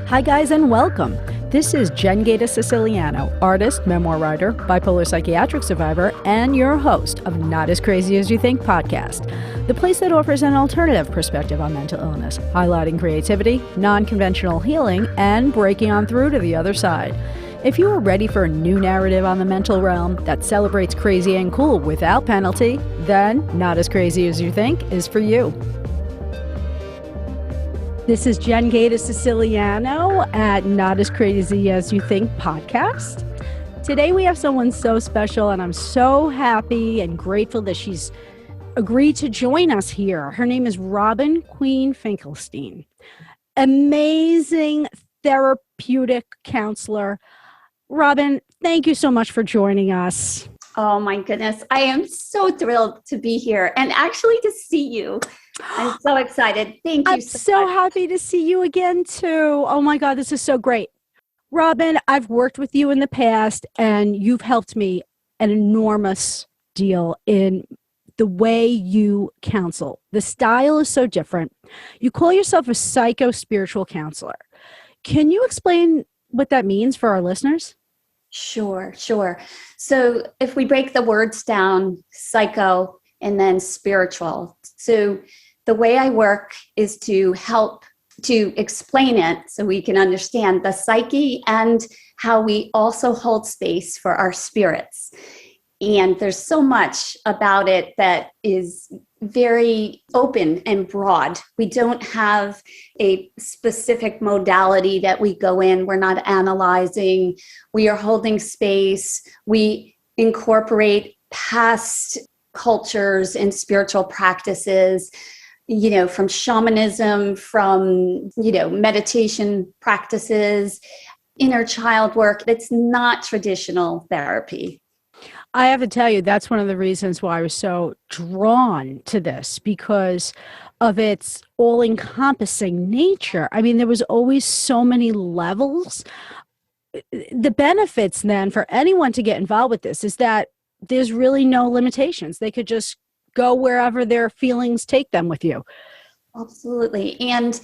Hi guys and welcome. This is Gaita Siciliano, artist, memoir writer, bipolar psychiatric survivor, and your host of Not As Crazy As You Think podcast, the place that offers an alternative perspective on mental illness, highlighting creativity, non-conventional healing, and breaking on through to the other side. If you are ready for a new narrative on the mental realm that celebrates crazy and cool without penalty, then Not As Crazy As You Think is for you. This is Gaita Siciliano at Not As Crazy As You Think podcast. Today we have someone so special, and I'm so happy and grateful that she's agreed to join us here. Her name is Robin Queen Finkelstein. Amazing therapeutic counselor. Robin, thank you so much for joining us. Oh my goodness. I am so thrilled to be here and actually to see you. I'm so excited. Thank you I'm so happy to see you again too. Oh my God, this is so great. Robin, I've worked with you in the past and you've helped me an enormous deal in the way you counsel. The style is so different. You call yourself a psychospiritual counselor. Can you explain what that means for our listeners? Sure. So if we break the words down, psycho and then spiritual. So the way I work is to help to explain it so we can understand the psyche and how we also hold space for our spirits. And there's so much about it that is very open and broad. We don't have a specific modality that we go in. We're not analyzing. We are holding space. We incorporate past cultures and spiritual practices, from shamanism, from, meditation practices, inner child work. It's not traditional therapy. I have to tell you, that's one of the reasons why I was so drawn to this, because of its all-encompassing nature. I mean, there was always so many levels. The benefits then for anyone to get involved with this is that there's really no limitations. They could just go wherever their feelings take them with you. Absolutely. And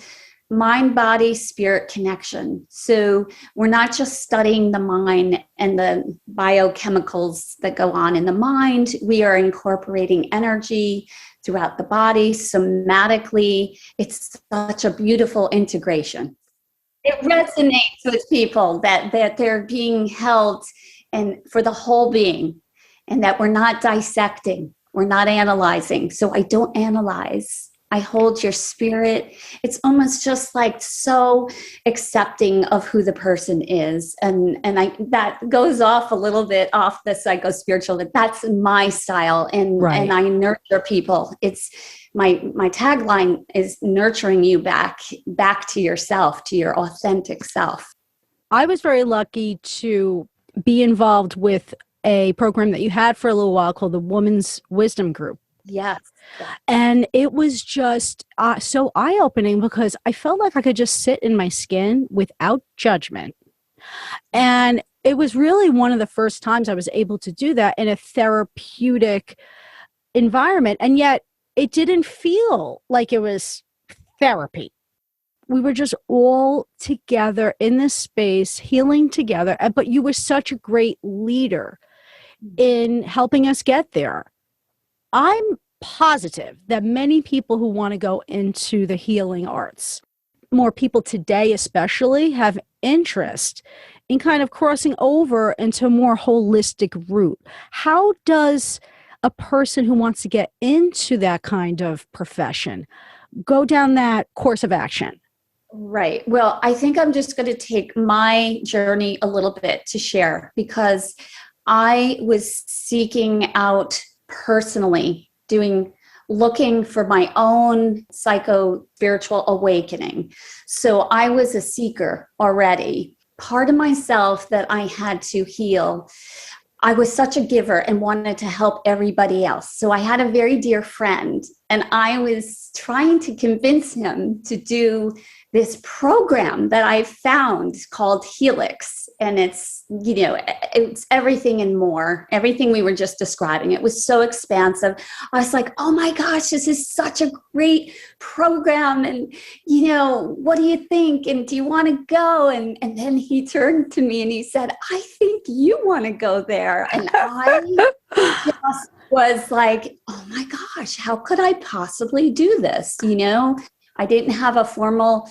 mind, body, spirit connection. So we're not just studying the mind and the biochemicals that go on in the mind. We are incorporating energy throughout the body, somatically. It's such a beautiful integration. It resonates with people that they're being held and for the whole being, and that we're not dissecting, we're not analyzing. So I don't analyze. I hold your spirit. It's almost just like so accepting of who the person is. And that goes off a little bit off the psychospiritual. That's my style. And, right. And I nurture people. It's my tagline is nurturing you back to yourself, to your authentic self. I was very lucky to be involved with a program that you had for a little while called the Woman's Wisdom Group. Yes. And it was just so eye-opening because I felt like I could just sit in my skin without judgment. And it was really one of the first times I was able to do that in a therapeutic environment. And yet it didn't feel like it was therapy. We were just all together in this space, healing together. But you were such a great leader in helping us get there. I'm positive that many people who want to go into the healing arts, more people today especially, have interest in kind of crossing over into a more holistic route. How does a person who wants to get into that kind of profession go down that course of action? Right. Well, I think I'm just going to take my journey a little bit to share, because I was seeking out personally, looking for my own psycho-spiritual awakening. So I was a seeker already. Part of myself that I had to heal. I was such a giver and wanted to help everybody else. So I had a very dear friend, and I was trying to convince him to do this program that I found called Helix. And it's, it's everything and more, everything we were just describing. It was so expansive. I was like, oh my gosh, this is such a great program. And, what do you think? And do you want to go? And then he turned to me and he said, I think you want to go there. And I just was like, oh my gosh, how could I possibly do this? I didn't have a formal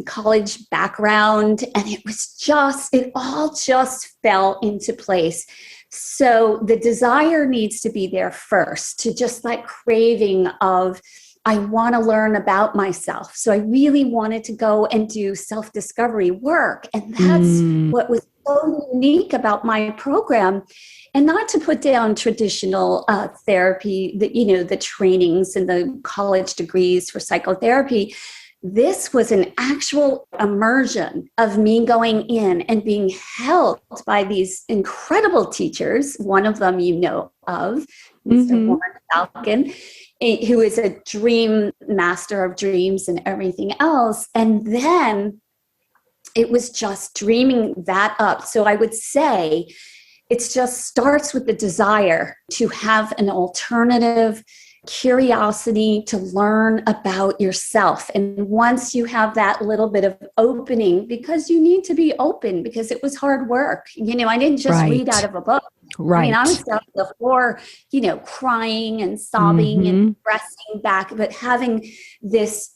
college background, and it all just fell into place. So the desire needs to be there first, to just like craving of, I want to learn about myself. So I really wanted to go and do self-discovery work. And that's what was so unique about my program. And not to put down traditional therapy, the trainings and the college degrees for psychotherapy. This was an actual immersion of me going in and being held by these incredible teachers. One of them of, Mr. Warren Falcon, who is a dream master of dreams and everything else. And then it was just dreaming that up. So I would say it just starts with the desire to have an alternative curiosity to learn about yourself. And once you have that little bit of opening, because you need to be open, because it was hard work. I didn't just read out of a book. Right. I mean, I was down on the floor, crying and sobbing and pressing back, but having this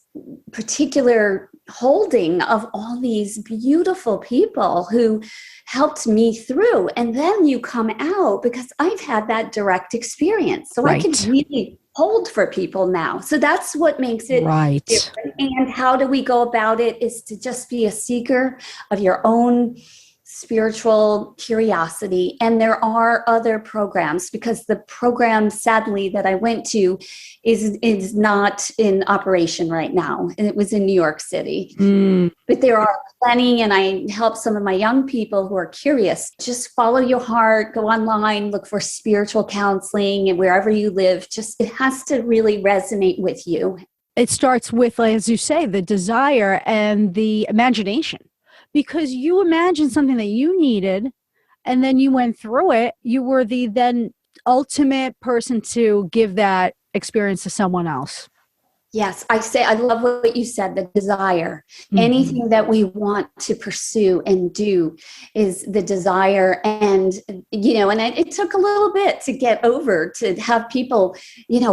particular holding of all these beautiful people who helped me through. And then you come out, because I've had that direct experience. So I can really hold for people now. So that's what makes it different. And how do we go about it is to just be a seeker of your own spiritual curiosity. And there are other programs, because the program, sadly, that I went to is not in operation right now. And it was in New York City. But there are plenty, and I help some of my young people who are curious. Just follow your heart, go online, look for spiritual counseling, and wherever you live, it has to really resonate with you. It starts with, as you say, the desire and the imagination. Because you imagined something that you needed, and then you went through it. You were the then ultimate person to give that experience to someone else. Yes, I love what you said, the desire. Anything that we want to pursue and do is the desire. And, and it took a little bit to get over, to have people,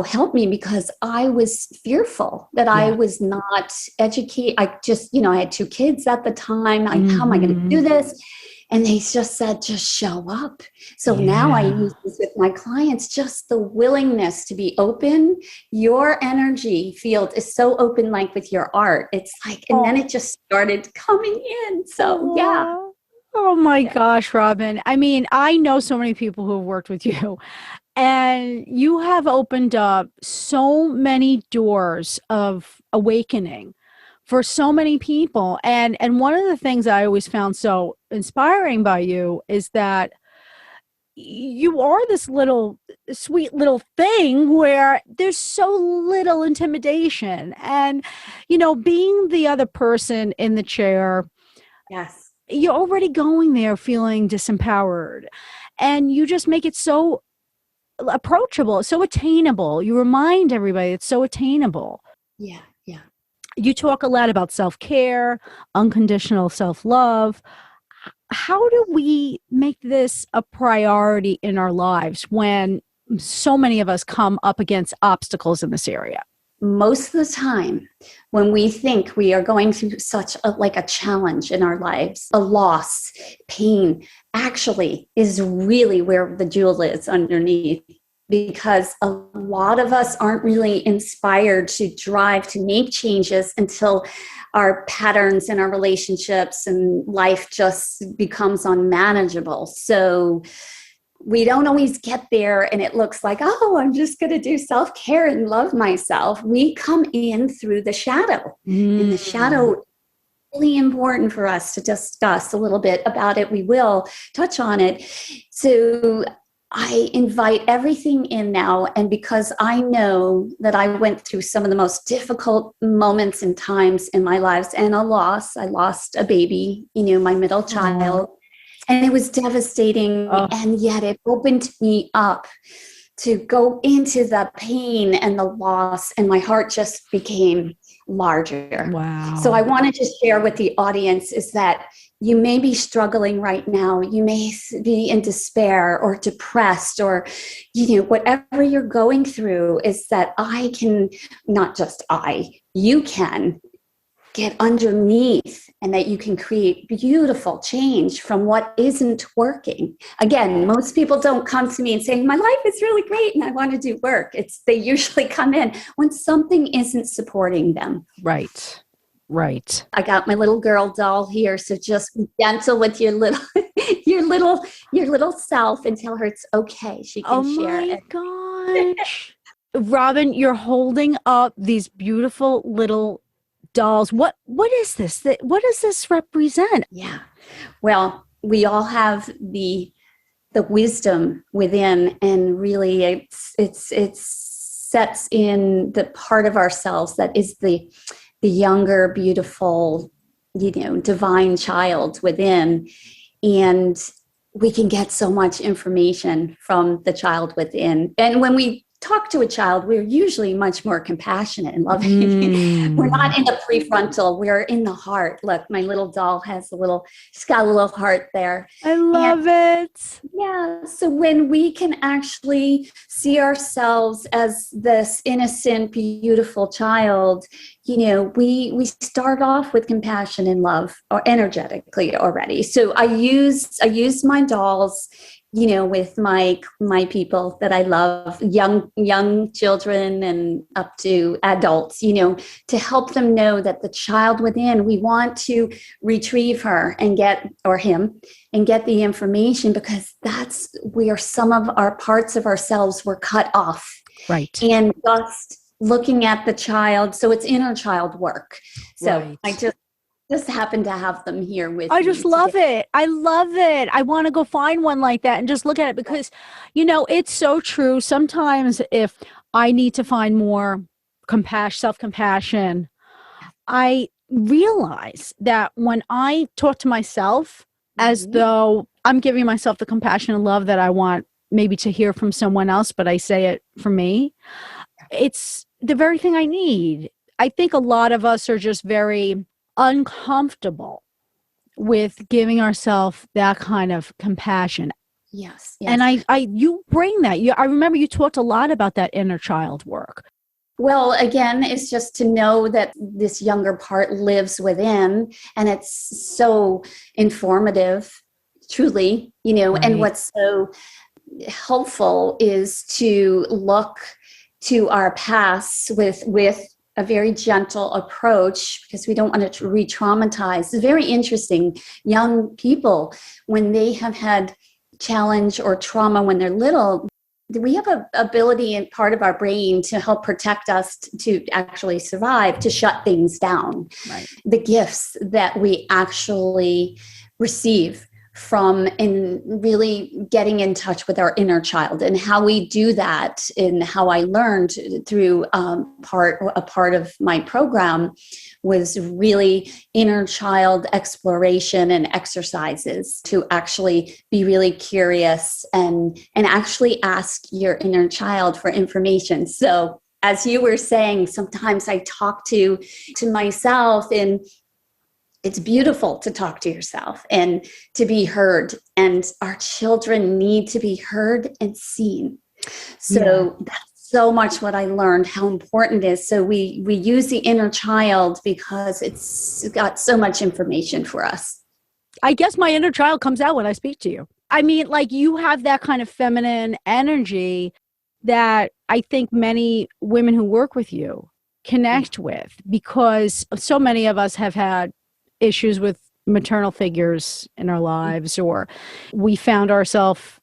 help me, because I was fearful that I was not educated. I just, I had 2 kids at the time. How am I going to do this? And they just said, just show up. So now I use this with my clients, just the willingness to be open. Your energy field is so open, like with your art. It's like, and then it just started coming in. So, Oh my gosh, Robin. I mean, I know so many people who have worked with you, and you have opened up so many doors of awakening for so many people. And one of the things I always found so inspiring by you is that you are this little sweet little thing where there's so little intimidation. And, being the other person in the chair, you're already going there feeling disempowered. And you just make it so approachable, so attainable. You remind everybody it's so attainable. Yeah. You talk a lot about self-care, unconditional self-love. How do we make this a priority in our lives when so many of us come up against obstacles in this area? Most of the time, when we think we are going through such a challenge in our lives, a loss, pain, actually is really where the jewel is underneath. Because a lot of us aren't really inspired to drive to make changes until our patterns and our relationships and life just becomes unmanageable. So we don't always get there, and it looks like, oh, I'm just going to do self-care and love myself. We come in through the shadow, and the shadow is really important for us to discuss a little bit about it. We will touch on it. So I invite everything in now. And because I know that I went through some of the most difficult moments and times in my lives and a loss, I lost a baby, my middle child, and it was devastating. Oh. And yet it opened me up to go into the pain and the loss, and my heart just became larger. Wow. So I wanted to share with the audience is that you may be struggling right now. You may be in despair or depressed or, whatever you're going through, is that you can get underneath, and that you can create beautiful change from what isn't working. Again, most people don't come to me and say, my life is really great and I want to do work. They usually come in when something isn't supporting them. Right. I got my little girl doll here, so just be gentle with your little your little self and tell her it's okay. She can share it. Oh my gosh. Robin, you're holding up these beautiful little dolls. What is this? What does this represent? Yeah. Well, we all have the wisdom within, and really it's sets in the part of ourselves that is the younger, beautiful, divine child within. And we can get so much information from the child within. And when we talk to a child, we're usually much more compassionate and loving. We're not in the prefrontal, we're in the heart. Look, my little doll she's got a little heart there. I love it. Yeah. So when we can actually see ourselves as this innocent, beautiful child, we start off with compassion and love, or energetically already. So I use my dolls, with my people that I love, young children and up to adults, to help them know that the child within, we want to retrieve her and get the information, because that's where some of our parts of ourselves were cut off. Right. And just looking at the child. So it's inner child work. So right. I just happen to have them here with me. I just love it. I love it. I want to go find one like that and just look at it, because, it's so true. Sometimes if I need to find more self-compassion, I realize that when I talk to myself as though I'm giving myself the compassion and love that I want maybe to hear from someone else, but I say it for me, it's the very thing I need. I think a lot of us are just very uncomfortable with giving ourselves that kind of compassion. Yes. And you bring that. I remember you talked a lot about that inner child work. Well, again, it's just to know that this younger part lives within, and it's so informative, truly, right. And what's so helpful is to look to our past with a very gentle approach, because we don't want to re-traumatize. It's very interesting. Young people, when they have had challenge or trauma when they're little, we have an ability in part of our brain to help protect us to actually survive, to shut things down. Right. The gifts that we actually receive from in really getting in touch with our inner child, and how we do that, and how I learned through a part of my program was really inner child exploration and exercises to actually be really curious and actually ask your inner child for information. So as you were saying, sometimes I talk to myself, and it's beautiful to talk to yourself and to be heard. And our children need to be heard and seen. So that's so much what I learned, how important it is. So we use the inner child because it's got so much information for us. I guess my inner child comes out when I speak to you. I mean, like, you have that kind of feminine energy that I think many women who work with you connect with, because so many of us have had issues with maternal figures in our lives, or we found ourselves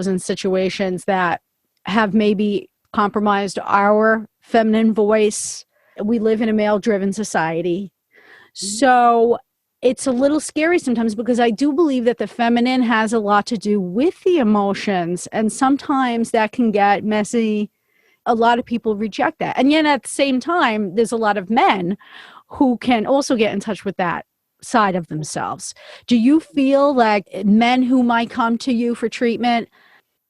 in situations that have maybe compromised our feminine voice. We live in a male-driven society. So it's a little scary sometimes because I do believe that the feminine has a lot to do with the emotions. And sometimes that can get messy. A lot of people reject that. And yet at the same time, there's a lot of men who can also get in touch with that side of themselves. Do you feel like men who might come to you for treatment,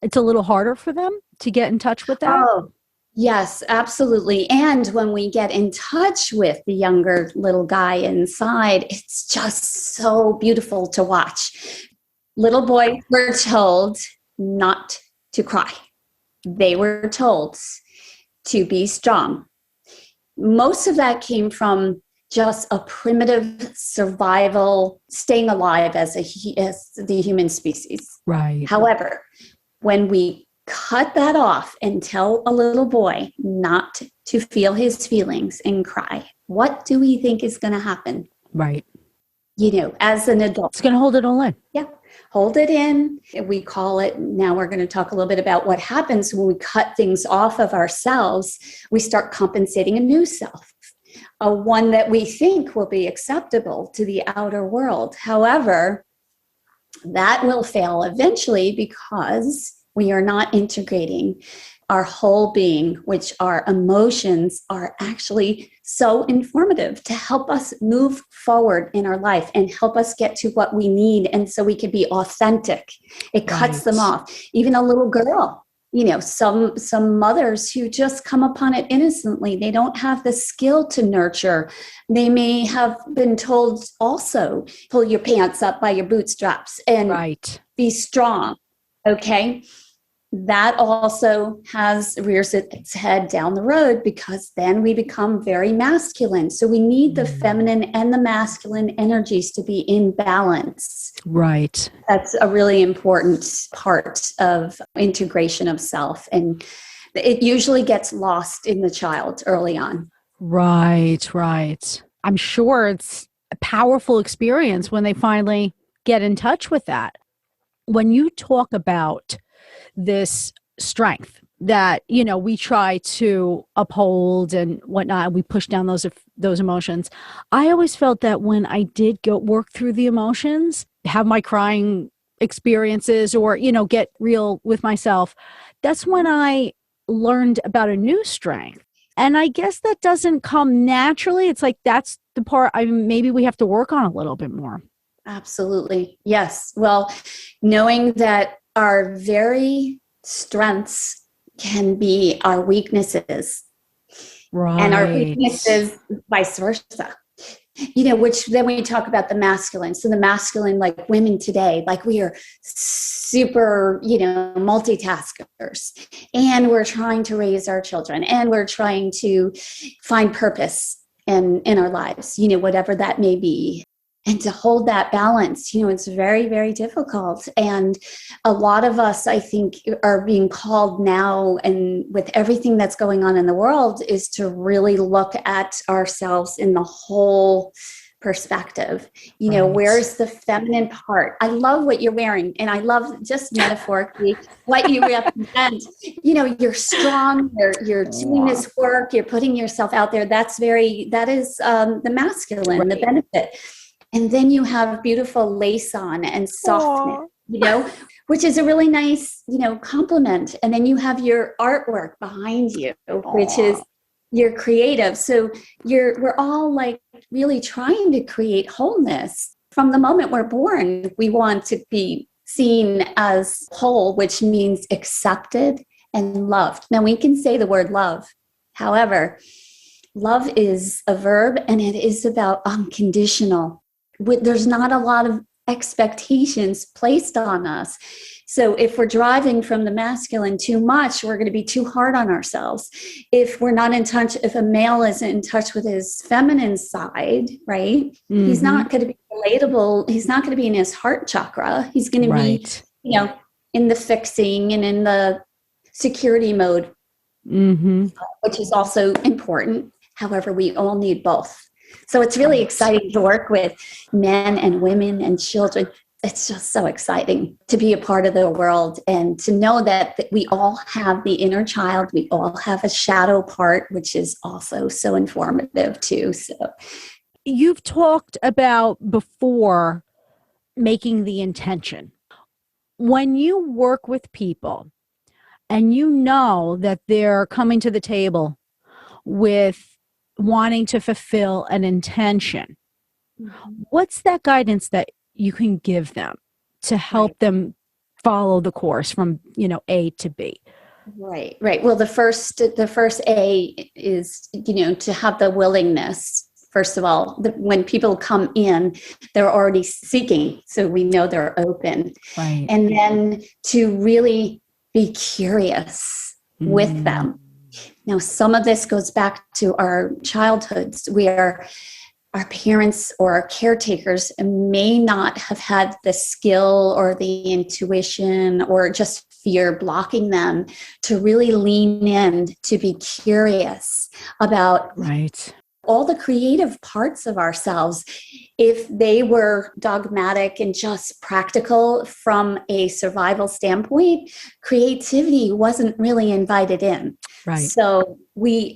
it's a little harder for them to get in touch with that? Oh, yes, absolutely. And when we get in touch with the younger little guy inside, it's just so beautiful to watch. Little boys were told not to cry. They were told to be strong. Most of that came from just a primitive survival, staying alive as the human species. Right. However, when we cut that off and tell a little boy not to feel his feelings and cry, what do we think is going to happen? Right. As an adult. It's going to hold it all in. Yeah. Hold it in. We call it, now we're going to talk a little bit about what happens when we cut things off of ourselves. We start compensating a new self, a one that we think will be acceptable to the outer world. However, that will fail eventually because we are not integrating our whole being, which our emotions are actually so informative to help us move forward in our life and help us get to what we need. And so we can be authentic. It cuts them off. Even a little girl, some mothers who just come upon it innocently, they don't have the skill to nurture. They may have been told also, pull your pants up by your bootstraps and be strong. Okay. That also rears its head down the road because then we become very masculine. So we need the feminine and the masculine energies to be in balance. Right. That's a really important part of integration of self. And it usually gets lost in the child early on. Right. I'm sure it's a powerful experience when they finally get in touch with that. When you talk about this strength that, we try to uphold and whatnot, we push down those emotions. I always felt that when I did go work through the emotions, have my crying experiences or, get real with myself, that's when I learned about a new strength. And I guess that doesn't come naturally. It's like, that's the part maybe we have to work on a little bit more. Absolutely. Yes. Well, knowing that our very strengths can be our weaknesses. Right. And our weaknesses vice versa. Which then we talk about the masculine. So the masculine, like women today, like we are super, multitaskers. And we're trying to raise our children and we're trying to find purpose in our lives, whatever that may be. And to hold that balance, it's very, very difficult. And a lot of us, I think, are being called now, and with everything that's going on in the world, is to really look at ourselves in the whole perspective. Where's the feminine part? I love what you're wearing. And I love just metaphorically what you represent. You're strong, you're doing this work, you're putting yourself out there. That is the masculine, the benefit. And then you have beautiful lace on and softness, which is a really nice, compliment. And then you have your artwork behind you, which is your creative. So we're all like really trying to create wholeness. From the moment we're born, we want to be seen as whole, which means accepted and loved. Now we can say the word love. However, love is a verb and it is about unconditional. There's not a lot of expectations placed on us. So if we're driving from the masculine too much, we're going to be too hard on ourselves. If we're not in touch, if a male isn't in touch with his feminine side, right? Mm-hmm. He's not going to be relatable. He's not going to be in his heart chakra. He's going to be, in the fixing and in the security mode, which is also important. However, we all need both. So it's really exciting to work with men and women and children. It's just so exciting to be a part of the world and to know that we all have the inner child. We all have a shadow part, which is also so informative too. So You've talked about before making the intention. When you work with people and you know that they're coming to the table with wanting to fulfill an intention, what's that guidance that you can give them to help Right. them follow the course from, A to B? Right, right. Well, the first A is, to have the willingness. First of all, when people come in, they're already seeking, so we know they're open. Right. And then to really be curious with Mm, them. Now, some of this goes back to our childhoods where our parents or our caretakers may not have had the skill or the intuition or just fear blocking them to really lean in to be curious about right. all the creative parts of ourselves. If they were dogmatic and just practical from a survival standpoint, creativity wasn't really invited in. Right. So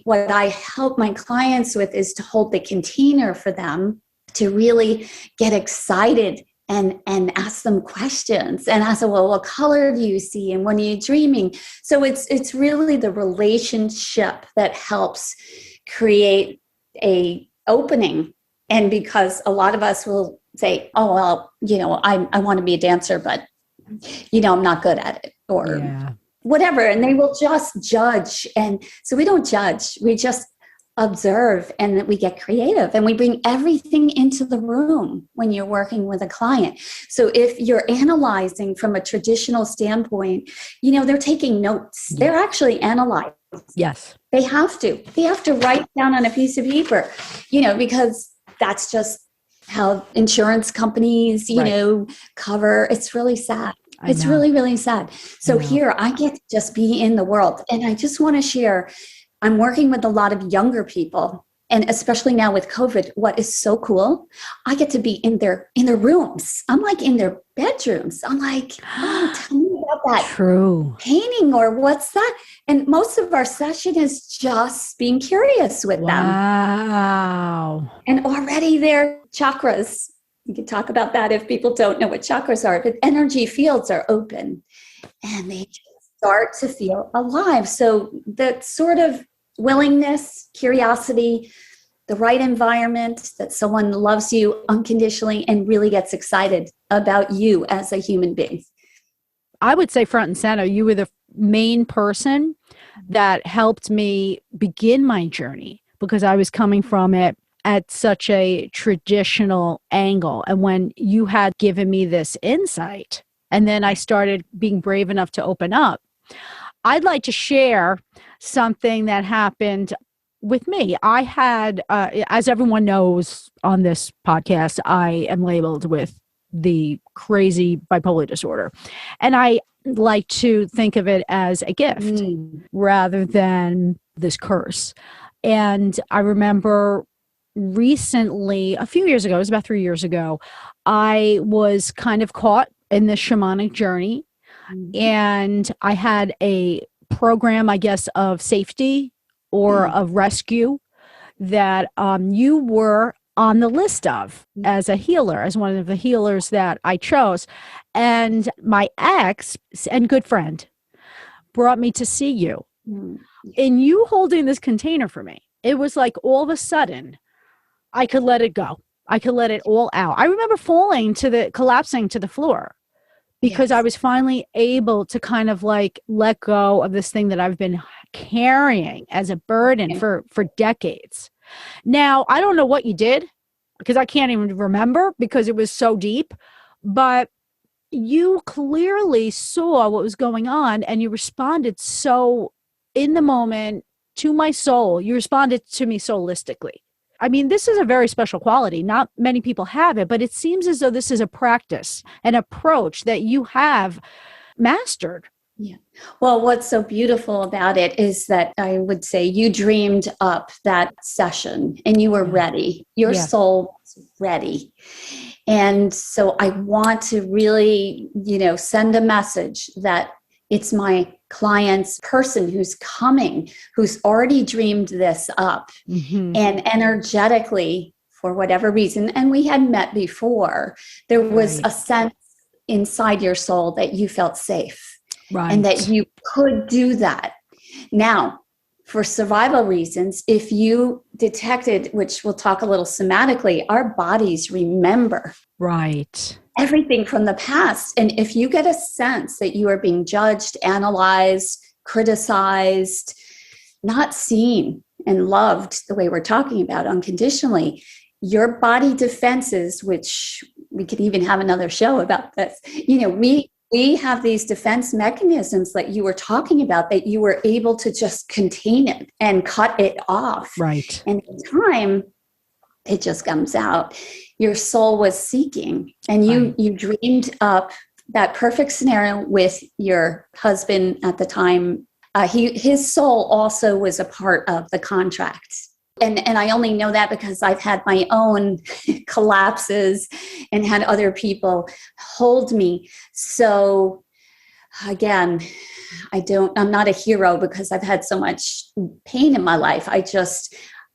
what I help my clients with is to hold the container for them to really get excited and ask them questions and ask them, well, what color do you see and when are you dreaming? So it's really the relationship that helps create a opening. And because a lot of us will say, oh, well, I want to be a dancer, but I'm not good at it, or Yeah. whatever. And they will just judge. And so we don't judge, we just observe, and we get creative, and we bring everything into the room when you're working with a client. So if you're analyzing from a traditional standpoint, they're taking notes. Yeah. They're actually analyzing. Yes. They have to write down on a piece of paper, because that's just how insurance companies, Right. cover. It's really sad. I It's know. really, really sad. I So know. here I get to just be in the world. And I just want to share, I'm working with a lot of younger people. And especially now with COVID, what is so cool, I get to be in their rooms. I'm like in their bedrooms. I'm like, oh, tell me about that True. painting, or what's that? And most of our session is just being curious with them. Wow. And already their chakras, you can talk about that if people don't know what chakras are, but energy fields are open and they just start to feel alive. So that sort of willingness, curiosity, the right environment, that someone loves you unconditionally and really gets excited about you as a human being. I would say front and center, you were the main person that helped me begin my journey because I was coming from it at such a traditional angle. And when you had given me this insight, and then I started being brave enough to open up, I'd like to share something that happened with me. I had, as everyone knows on this podcast, I am labeled with the crazy bipolar disorder. And I like to think of it as a gift rather than this curse. And I remember recently, a few years ago, it was about 3 years ago, I was kind of caught in this shamanic journey. And I had a program, I guess, of safety or of rescue that you were on the list of as a healer, as one of the healers that I chose. And my ex and good friend brought me to see you. And you holding this container for me, it was like all of a sudden I could let it go. I could let it all out. I remember collapsing to the floor because I was finally able to kind of like let go of this thing that I've been carrying as a burden for decades. Now, I don't know what you did because I can't even remember because it was so deep, but you clearly saw what was going on and you responded so in the moment to my soul. You responded to me so holistically. I mean, this is a very special quality. Not many people have it, but it seems as though this is a practice, an approach that you have mastered. Yeah. Well, what's so beautiful about it is that I would say you dreamed up that session and you were ready. Your soul was ready. And so I want to really, send a message that it's my client's person who's coming, who's already dreamed this up. And energetically, for whatever reason, and we had met before, there was Right. a sense inside your soul that you felt safe and that Right. you could do that. Now, for survival reasons, if you detected, which we'll talk a little somatically, our bodies remember Right. everything from the past. And if you get a sense that you are being judged, analyzed, criticized, not seen and loved the way we're talking about unconditionally, your body defenses, which we could even have another show about this, we have these defense mechanisms that you were talking about, that you were able to just contain it and cut it off. Right. And in time, it just comes out. Your soul was seeking, and you dreamed up that perfect scenario with your husband at the time. His soul also was a part of the contract. And I only know that because I've had my own collapses and had other people hold me. So again, I'm not a hero because I've had so much pain in my life.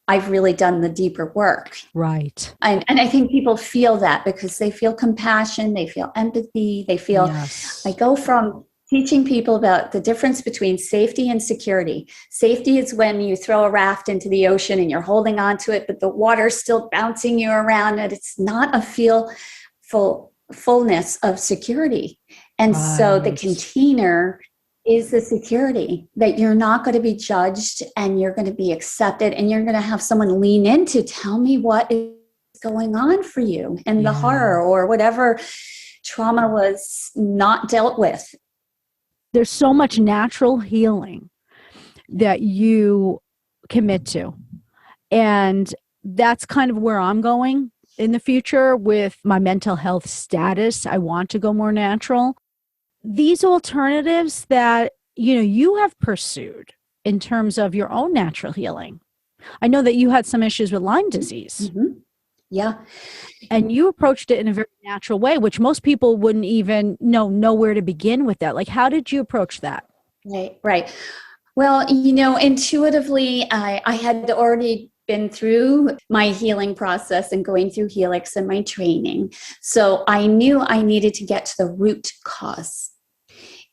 I've really done the deeper work. Right. And I think people feel that because they feel compassion, they feel empathy, they feel, Yes. I go from teaching people about the difference between safety and security. Safety is when you throw a raft into the ocean and you're holding onto it, but the water's still bouncing you around, and it's not a fullness of security. And so the Right. container is the security, that you're not going to be judged and you're going to be accepted, and you're going to have someone lean in to tell me what is going on for you, and the horror or whatever trauma was not dealt with. There's so much natural healing that you commit to. And that's kind of where I'm going in the future with my mental health status. I want to go more natural. These alternatives that, you have pursued in terms of your own natural healing. I know that you had some issues with Lyme disease. Mm-hmm. Yeah. And you approached it in a very natural way, which most people wouldn't even know where to begin with that. Like, how did you approach that? Right. Well, intuitively, I had already been through my healing process and going through Helix and my training. So I knew I needed to get to the root cause.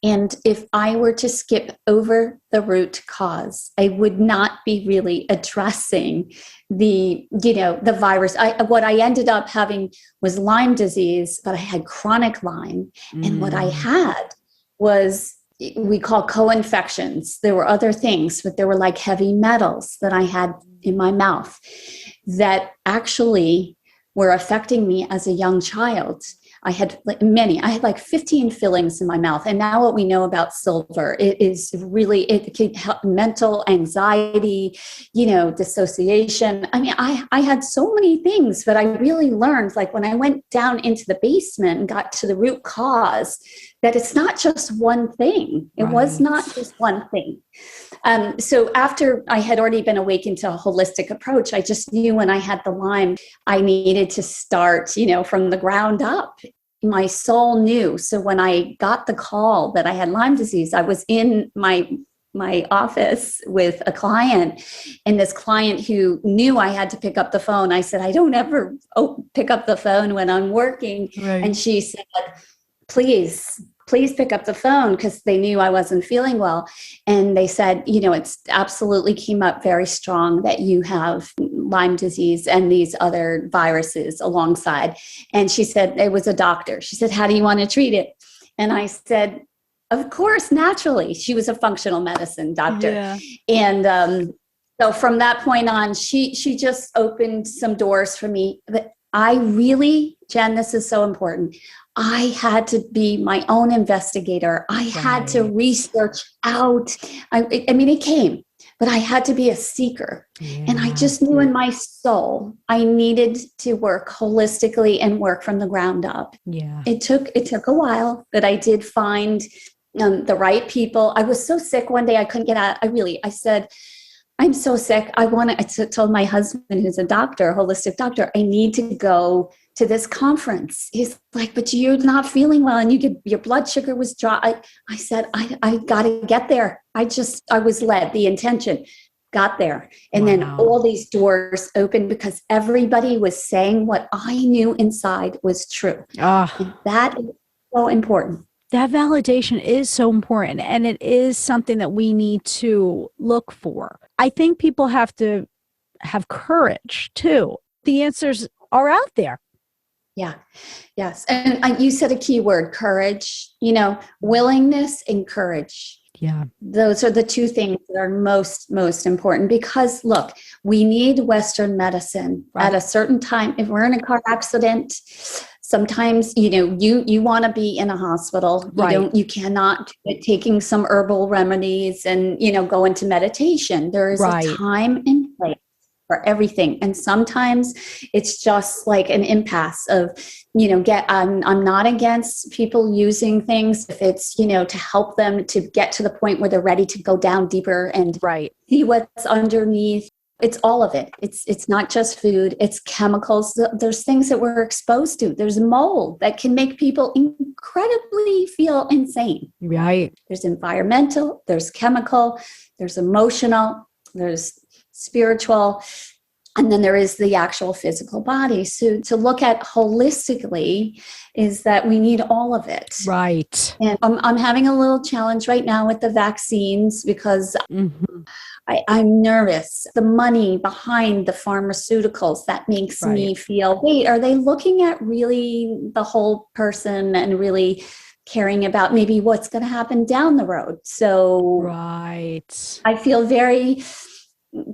And if I were to skip over the root cause, I would not be really addressing the virus. What I ended up having was Lyme disease, but I had chronic Lyme. And what I had was, we call co-infections. There were other things, but there were like heavy metals that I had in my mouth that actually were affecting me as a young child. I had like 15 fillings in my mouth. And now what we know about silver, it can help mental anxiety, dissociation. I mean, I had so many things, but I really learned, like when I went down into the basement and got to the root cause, that it's not just one thing. It was not just one thing. So after I had already been awakened to a holistic approach, I just knew when I had the Lyme, I needed to start, from the ground up. My soul knew. So when I got the call that I had Lyme disease, I was in my office with a client, and this client who knew I had to pick up the phone, I said, I don't ever pick up the phone when I'm working. Right. And she said, please pick up the phone, because they knew I wasn't feeling well. And they said, it's absolutely came up very strong that you have Lyme disease and these other viruses alongside. And she said, it was a doctor. She said, how do you want to treat it? And I said, of course, naturally. She was a functional medicine doctor. Yeah. And so from that point on, she just opened some doors for me. But I really, Jen, this is so important. I had to be my own investigator. I had to research out. I mean, it came, but I had to be a seeker. Yeah. And I just knew in my soul, I needed to work holistically and work from the ground up. Yeah. It took a while, but I did find the right people. I was so sick one day, I couldn't get out. I said, I'm so sick. I told my husband, who's a doctor, a holistic doctor, I need to go to this conference. He's like, but you're not feeling well, and your blood sugar was dry. I said, I got to get there. I was led, the intention. got there. And then Wow. all these doors opened because everybody was saying what I knew inside was true. And Ah, that is so important. that validation is so important, and it is something that we need to look for. I think people have to have courage too. The answers are out there. Yeah. Yes. And you said a key word, courage, willingness and courage. Yeah. Those are the two things that are most important, because look, we need Western medicine at a certain time. If we're in a car accident, sometimes, you want to be in a hospital. You cannot taking some herbal remedies and, go into meditation. There is a time and place for everything. And sometimes it's just like an impasse of, I'm not against people using things if it's, to help them to get to the point where they're ready to go down deeper and see what's underneath. It's all of it. It's not just food, it's chemicals. There's things that we're exposed to. There's mold that can make people incredibly feel insane. Right. There's environmental, there's chemical, there's emotional, there's spiritual, and then there is the actual physical body. So to look at holistically is that we need all of it. Right. And I'm having a little challenge right now with the vaccines because I'm nervous. The money behind the pharmaceuticals, that makes me feel, wait, are they looking at really the whole person and really caring about maybe what's going to happen down the road? So I feel very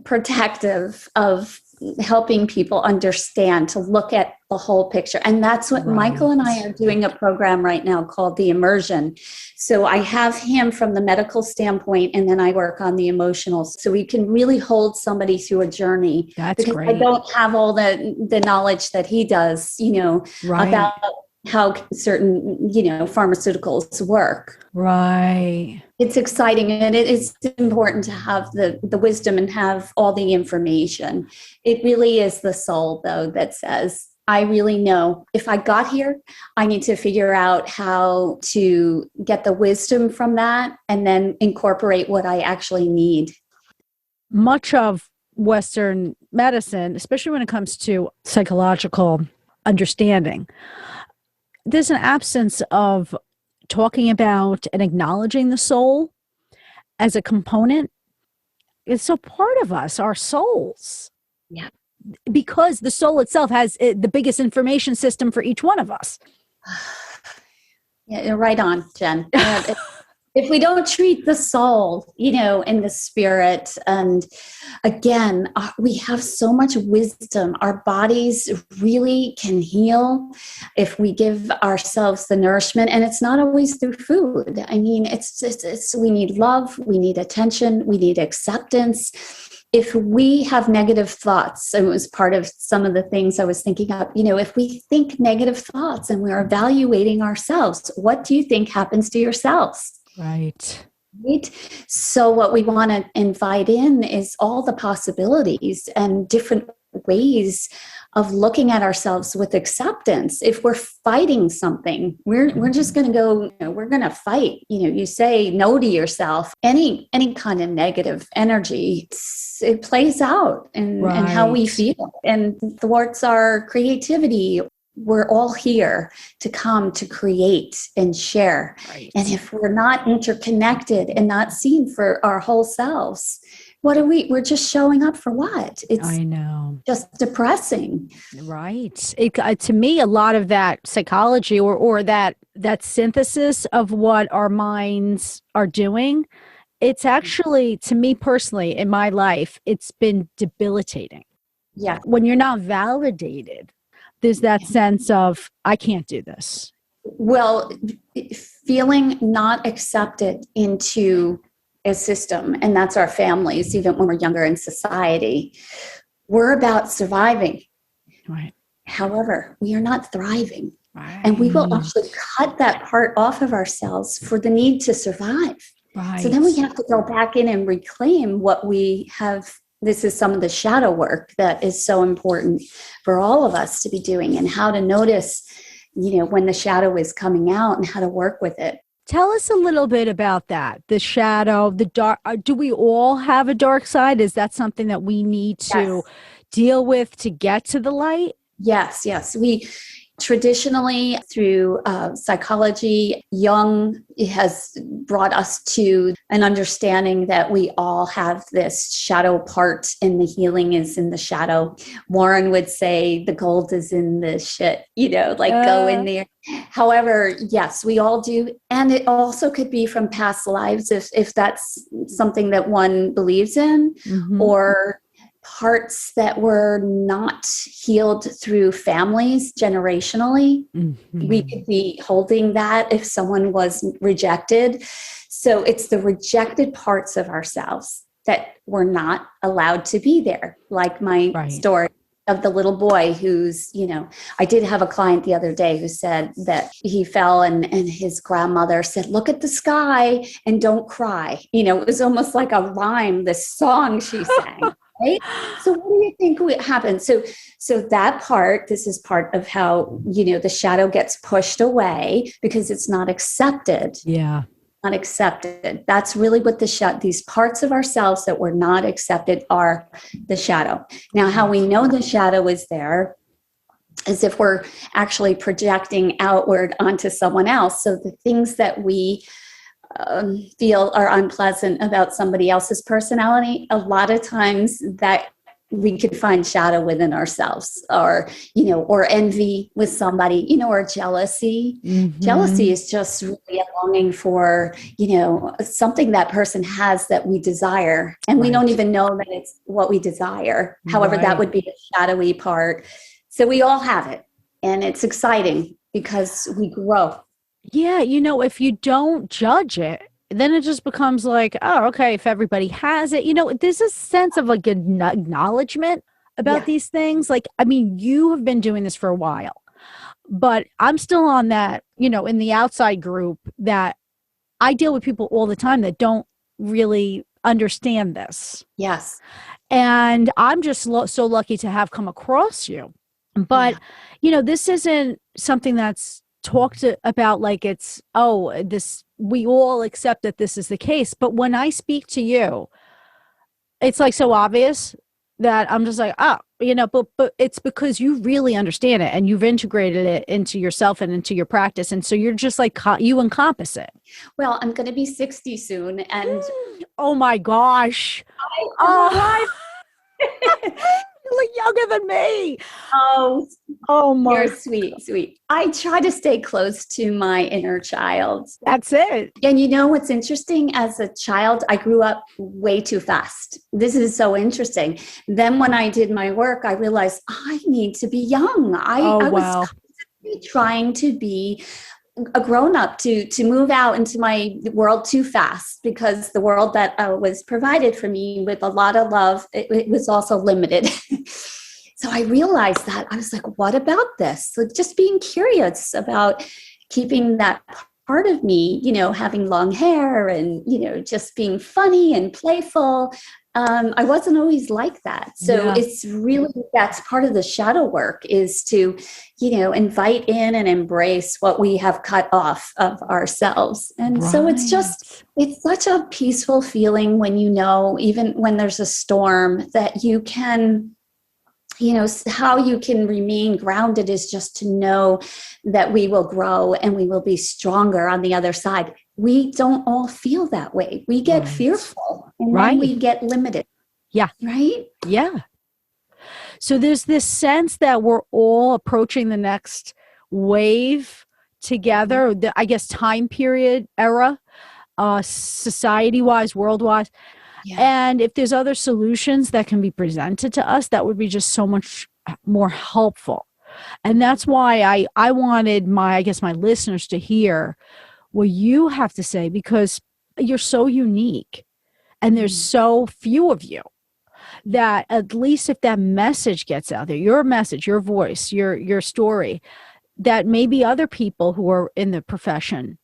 protective of helping people understand, to look at the whole picture. And that's what Michael and I are doing a program right now called the Immersion. So I have him from the medical standpoint, and then I work on the emotional. So we can really hold somebody through a journey. That's because great. I don't have all the knowledge that he does, about how certain, pharmaceuticals work. Right. It's exciting, and it is important to have the wisdom and have all the information. It really is the soul, though, that says, I really know if I got here, I need to figure out how to get the wisdom from that and then incorporate what I actually need. Much of Western medicine, especially when it comes to psychological understanding, there's an absence of talking about and acknowledging the soul as a component. It's so part of us, our souls. Yeah. Because the soul itself has the biggest information system for each one of us. Yeah, you're right on, Jen. If we don't treat the soul, and the spirit, and again, we have so much wisdom. Our bodies really can heal if we give ourselves the nourishment, and it's not always through food. I mean, it's we need love, we need attention, we need acceptance. If we have negative thoughts, and it was part of some of the things I was thinking of, if we think negative thoughts and we're evaluating ourselves, what do you think happens to yourselves? Right. So what we want to invite in is all the possibilities and different ways of looking at ourselves with acceptance. If we're fighting something, we're just going to go, we're going to fight. You say no to yourself. Any kind of negative energy, it plays out in how we feel and thwarts our creativity. We're all here to come to create and share. Right. And if we're not interconnected and not seen for our whole selves, what are we? We're just showing up for what? It's just depressing. Right. To me, a lot of that psychology or that synthesis of what our minds are doing, it's actually, to me personally, in my life, it's been debilitating. Yeah. When you're not validated, there's that sense of, I can't do this. Well, feeling not accepted into a system, and that's our families, even when we're younger in society, we're about surviving. Right. However, we are not thriving. Right. And we will actually cut that part off of ourselves for the need to survive. Right. So then we have to go back in and reclaim what we have. This is some of the shadow work that is so important for all of us to be doing, and how to notice, when the shadow is coming out and how to work with it. Tell us a little bit about that. The shadow, the dark. Do we all have a dark side? Is that something that we need to Yes. deal with to get to the light? Yes, yes. We traditionally, through psychology, Jung has brought us to an understanding that we all have this shadow part, and the healing is in the shadow. Warren would say the gold is in the shit, like go in there. However, yes, we all do. And it also could be from past lives if that's something that one believes in, Mm-hmm. or parts that were not healed through families generationally. We Mm-hmm. could be holding that if someone was rejected. So it's the rejected parts of ourselves that were not allowed to be there. Like my Right. story of the little boy who's, I did have a client the other day who said that he fell and his grandmother said, look at the sky and don't cry. It was almost like a rhyme, this song she sang. Right. So what do you think happened? So that part, this is part of how, the shadow gets pushed away because it's not accepted. Yeah. Not accepted. That's really what these parts of ourselves that were not accepted are the shadow. Now, how we know the shadow is there is if we're actually projecting outward onto someone else. So the things that we feel are unpleasant about somebody else's personality, a lot of times that we could find shadow within ourselves, or envy with somebody, or jealousy. Jealousy Mm-hmm. is just really a longing for, something that person has that we desire, and we don't Right. even know that it's what we desire. However, that Right. would be the shadowy part. So we all have it, and it's exciting because we grow. Yeah, if you don't judge it, then it just becomes like, oh, okay, if everybody has it, there's a sense of like an acknowledgement about Yeah. these things. Like, I mean, you have been doing this for a while, but I'm still on that, in the outside group that I deal with people all the time that don't really understand this. Yes. And I'm just so lucky to have come across you. But, Yeah. this isn't something that's talked about like it's, oh, this, we all accept that this is the case. But when I speak to you, it's like so obvious that I'm just like, oh, but it's because you really understand it and you've integrated it into yourself and into your practice. And so you're just like, you encompass it. Well, I'm going to be 60 soon, and Oh my gosh. I'm Oh, alive. you look younger than me. Oh, Oh you're my, sweet, sweet. I try to stay close to my inner child. that's it. And what's interesting? As a child, I grew up way too fast. This is so interesting. Then when I did my work, I realized I need to be young. Oh, I was wow. constantly trying to be a grown up, to move out into my world too fast, because the world that was provided for me with a lot of love, it was also limited. So I realized that I was like, what about this? So just being curious about keeping that part of me, having long hair and, just being funny and playful. I wasn't always like that. So Yeah. it's really, that's part of the shadow work, is to, invite in and embrace what we have cut off of ourselves. And so Right. it's such a peaceful feeling when, even when there's a storm, that you can, how you can remain grounded is just to know that we will grow and we will be stronger on the other side. We don't all feel that way. We get Right. fearful, and then Right. we get limited, Yeah. right? Yeah. So there's this sense that we're all approaching the next wave together, I guess time period era, society wise, world wise. Yeah. And if there's other solutions that can be presented to us, that would be just so much more helpful. And that's why I wanted I guess my listeners to hear what you have to say, because you're so unique and there's so few of you, that at least if that message gets out there, your message, your voice, your story, that maybe other people who are in the profession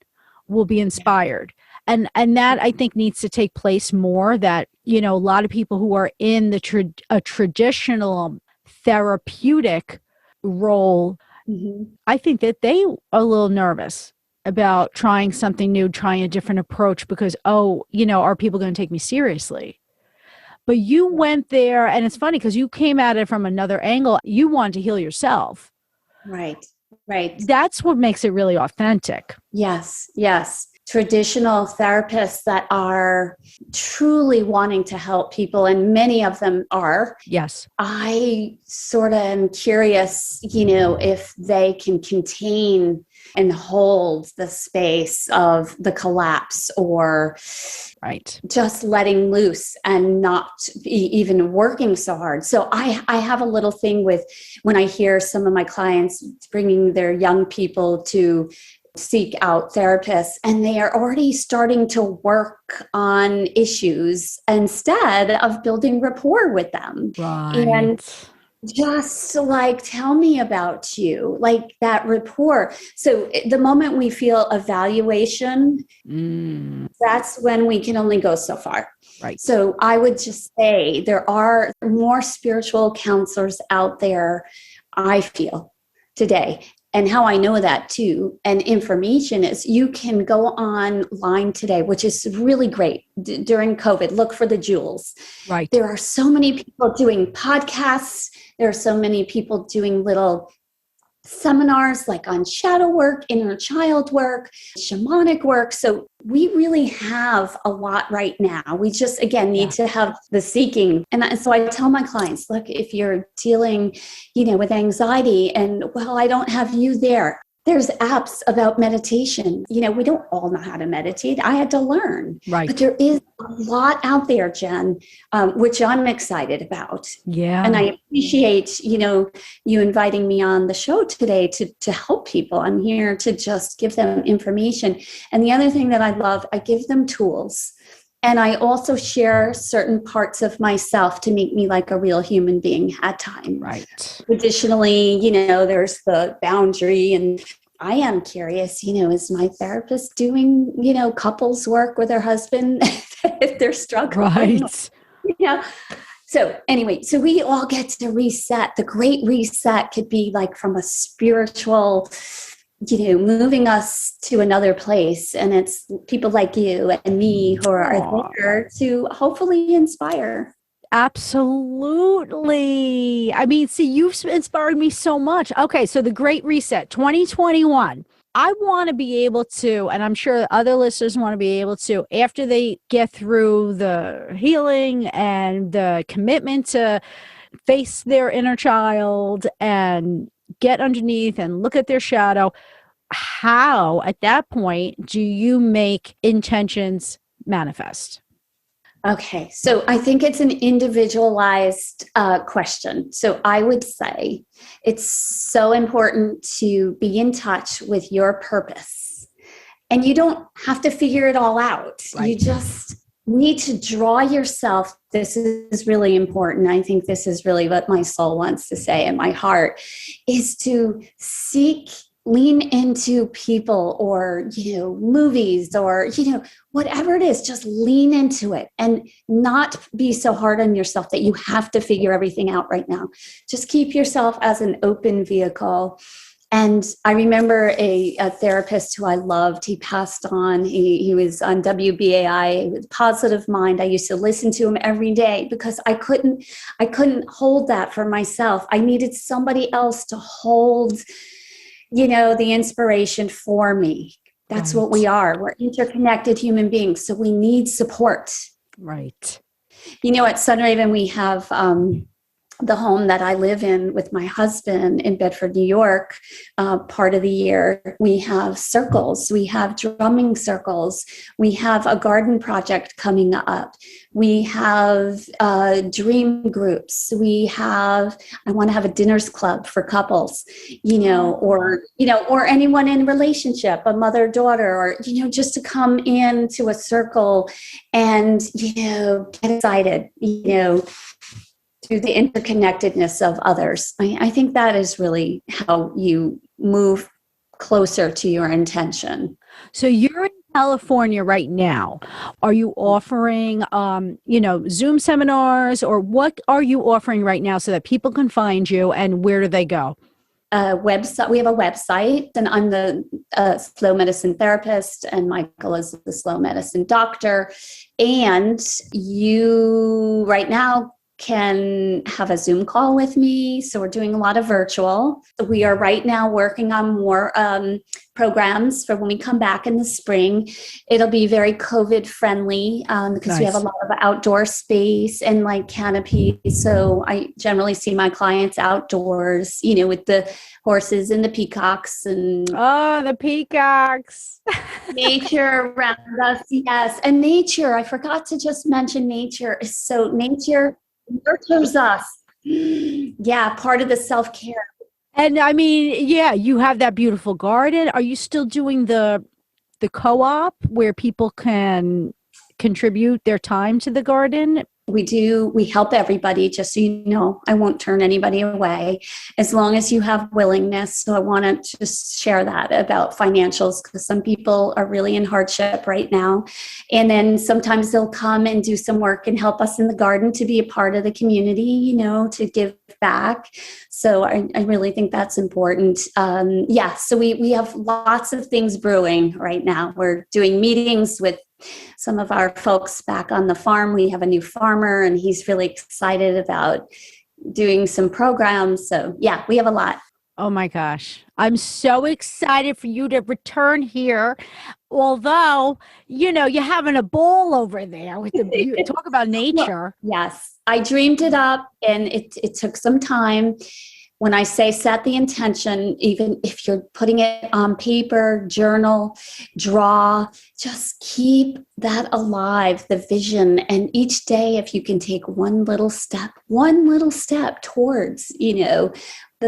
will be inspired. And that I think needs to take place more, that, a lot of people who are in the a traditional therapeutic role, Mhm. I think that they are a little nervous about trying something new, trying a different approach because, oh, are people going to take me seriously? But you went there, and it's funny because you came at it from another angle. You wanted to heal yourself. Right. Right. That's what makes it really authentic. Yes. Yes. Traditional therapists that are truly wanting to help people, and many of them are. Yes. I sort of am curious, if they can contain and hold the space of the collapse or right, just letting loose and not even working so hard. So I have a little thing with when I hear some of my clients bringing their young people to seek out therapists, and they are already starting to work on issues instead of building rapport with them. right. And just like, tell me about you, like that rapport. So the moment we feel evaluation, that's when we can only go so far. Right. So I would just say there are more spiritual counselors out there, I feel, today. And how I know that too, and information is you can go online today, which is really great during COVID. Look for the jewels. Right. There are so many people doing podcasts. There are so many people doing little seminars like on shadow work, inner child work, shamanic work. So we really have a lot right now. We just, again, need to have the seeking. And so I tell my clients, look, if you're dealing, with anxiety and, well, I don't have you there. There's apps about meditation. We don't all know how to meditate. I had to learn. Right. But there is a lot out there, Jen, which I'm excited about. Yeah. And I appreciate, you inviting me on the show today to help people. I'm here to just give them information. And the other thing that I love, I give them tools. And I also share certain parts of myself to make me like a real human being at times. Right. Additionally, there's the boundary. And I am curious, is my therapist doing, couples work with her husband if they're struggling? Right. So anyway, so we all get to reset. The great reset could be like from a spiritual, moving us to another place. And it's people like you and me who are there to hopefully inspire. Absolutely. I mean, see, you've inspired me so much. Okay, so the Great Reset 2021. I want to be able to, and I'm sure other listeners want to be able to, after they get through the healing and the commitment to face their inner child and get underneath and look at their shadow, how, at that point, do you make intentions manifest? Okay, so I think it's an individualized question. So I would say it's so important to be in touch with your purpose. And you don't have to figure it all out. Right. You just need to draw yourself. This is really important. I think this is really what my soul wants to say, and my heart is to lean into people or, movies or, whatever it is, just lean into it and not be so hard on yourself that you have to figure everything out right now. Just keep yourself as an open vehicle. And I remember a therapist who I loved. He passed on. He was on WBAI, Positive Mind. I used to listen to him every day because I couldn't hold that for myself. I needed somebody else to hold the inspiration for me. That's what we are. We're interconnected human beings. So we need support. Right. At Sunraven, we have the home that I live in with my husband in Bedford, New York, part of the year. We have circles. We have drumming circles. We have a garden project coming up. We have dream groups. I want to have a dinners club for couples, or anyone in a relationship, a mother-daughter, or, just to come into a circle and, get excited, through the interconnectedness of others. I think that is really how you move closer to your intention. So you're in California right now. Are you offering, Zoom seminars, or what are you offering right now so that people can find you, and where do they go? a website. We have a website, and I'm the slow medicine therapist, and Michael is the slow medicine doctor. And you right now can have a Zoom call with me. So we're doing a lot of virtual. We are right now working on more programs for when we come back in the spring. It'll be very COVID friendly because we have a lot of outdoor space and like canopies. So I generally see my clients outdoors, with the horses and the peacocks and the peacocks. nature around us. Yes. And nature, I forgot to just mention nature. So nature nurtures us. Yeah, part of the self-care. And I mean, yeah, you have that beautiful garden. Are you still doing the co-op where people can contribute their time to the garden? We do. We help everybody, just so you know. I won't turn anybody away as long as you have willingness. So I want to just share that about financials, because some people are really in hardship right now. And then sometimes they'll come and do some work and help us in the garden to be a part of the community, to give back. So I really think that's important. So we have lots of things brewing right now. We're doing meetings with some of our folks back on the farm. We have a new farmer, and he's really excited about doing some programs. So yeah, we have a lot. Oh my gosh. I'm so excited for you to return here. Although, you're having a ball over there with the talk about nature. Yes, I dreamed it up, and it took some time. When I say set the intention, even if you're putting it on paper, journal, draw, just keep that alive, the vision. And each day, if you can take one little step towards, the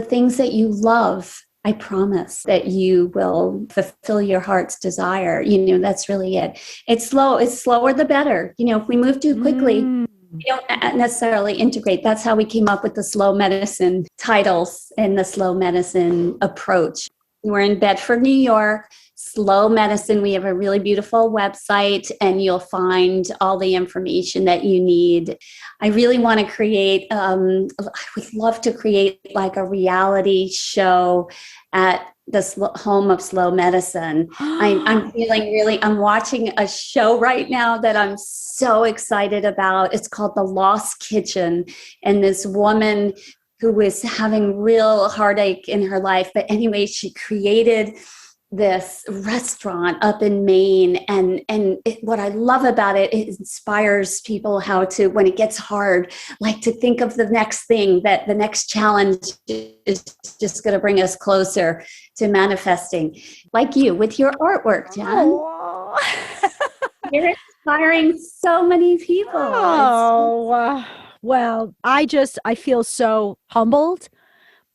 things that you love, I promise that you will fulfill your heart's desire. That's really it. It's slower the better. If we move too quickly, we don't necessarily integrate. That's how we came up with the slow medicine titles and the slow medicine approach. We're in Bedford, New York. Slow medicine. We have a really beautiful website, and you'll find all the information that you need. I really want to create, I would love to create like a reality show at the home of slow medicine. I'm watching a show right now that I'm so excited about. It's called The Lost Kitchen. And this woman who was having real heartache in her life. But anyway, she created this restaurant up in Maine. And what I love about it, it inspires people how to, when it gets hard, like to think of the next thing, that the next challenge is just going to bring us closer to manifesting. Like you with your artwork, Jen. You're inspiring so many people. Well, I feel so humbled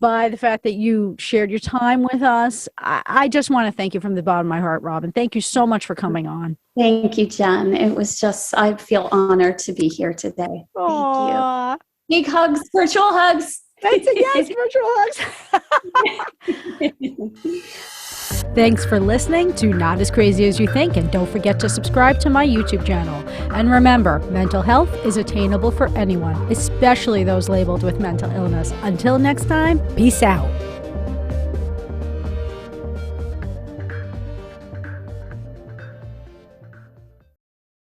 by the fact that you shared your time with us. I just want to thank you from the bottom of my heart, Robin. Thank you so much for coming on. Thank you, Jen. It was just, I feel honored to be here today. Aww. Thank you. Big hugs, virtual hugs. Yes, virtual hugs. Thanks for listening to Not As Crazy As You Think, and don't forget to subscribe to my YouTube channel. And remember, mental health is attainable for anyone, especially those labeled with mental illness. Until next time, peace out.